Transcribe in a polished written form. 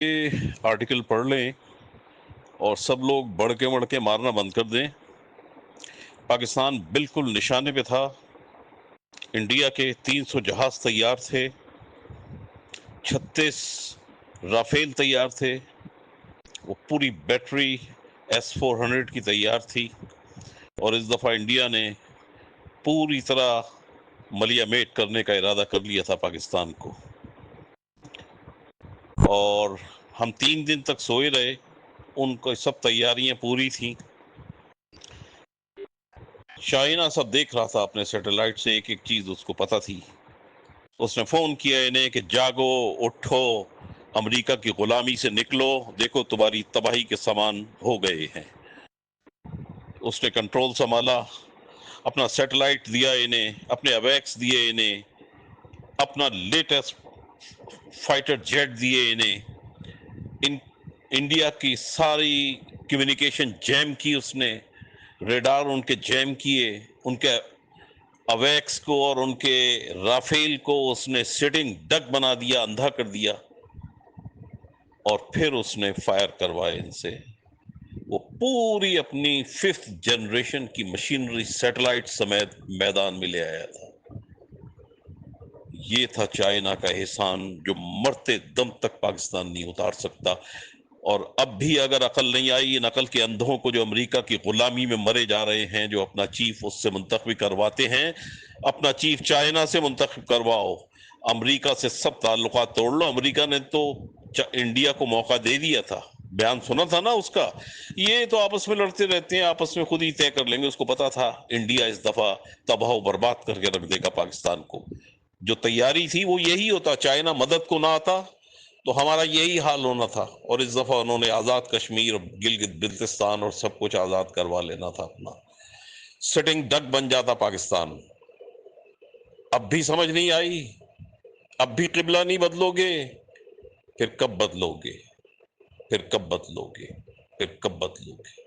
یہ آرٹیکل پڑھ لیں اور سب لوگ بڑھ کے مارنا بند کر دیں۔ پاکستان بالکل نشانے پہ تھا۔ انڈیا کے 300 جہاز تیار تھے، 36 رافیل تیار تھے، وہ پوری بیٹری S-400 کی تیار تھی، اور اس دفعہ انڈیا نے پوری طرح ملیا میٹ کرنے کا ارادہ کر لیا تھا پاکستان کو، اور ہم 3 دن تک سوئے رہے۔ ان کو سب تیاریاں پوری تھیں۔ چائنا سب دیکھ رہا تھا اپنے سیٹلائٹ سے، ایک ایک چیز اس کو پتا تھی۔ اس نے فون کیا انہیں کہ جاگو، اٹھو، امریکہ کی غلامی سے نکلو، دیکھو تمہاری تباہی کے سامان ہو گئے ہیں۔ اس نے کنٹرول سنبھالا، اپنا سیٹلائٹ دیا انہیں، اپنے اویکس دیے انہیں، اپنا لیٹسٹ فائٹر جیٹ دیے انہیں، انڈیا کی ساری کمیونیکیشن جیم کی اس نے، ریڈار ان کے جیم کیے، ان کے اویکس کو اور ان کے رافیل کو اس نے سٹنگ ڈک بنا دیا، اندھا کر دیا، اور پھر اس نے فائر کروائے ان سے۔ وہ پوری اپنی 5th جنریشن کی مشینری سیٹلائٹ سمیت میدان میں لے آیا تھا۔ یہ تھا چائنا کا احسان جو مرتے دم تک پاکستان نہیں اتار سکتا۔ اور اب بھی اگر عقل نہیں آئی ان عقل کے اندھوں کو جو امریکہ کی غلامی میں مرے جا رہے ہیں، جو اپنا چیف اس سے منتخب کرواتے ہیں، اپنا چیف چائنا سے منتخب کرواؤ، امریکہ سے سب تعلقات توڑ لو۔ امریکہ نے تو انڈیا کو موقع دے دیا تھا، بیان سنا تھا نا اس کا، یہ تو آپس میں لڑتے رہتے ہیں، آپس میں خود ہی طے کر لیں گے۔ اس کو پتا تھا انڈیا اس دفعہ تباہ و برباد کر کے رکھ دے گا پاکستان کو۔ جو تیاری تھی وہ یہی ہوتا، چائنا مدد کو نہ آتا تو ہمارا یہی حال ہونا تھا، اور اس دفعہ انہوں نے آزاد کشمیر، گلگت بلتستان اور سب کچھ آزاد کروا لینا تھا اپنا۔ سٹنگ ڈک بن جاتا پاکستان۔ اب بھی سمجھ نہیں آئی؟ اب بھی قبلہ نہیں بدلو گے؟ پھر کب بدلو گے؟ پھر کب بدلو گے؟ پھر کب بدلو گے؟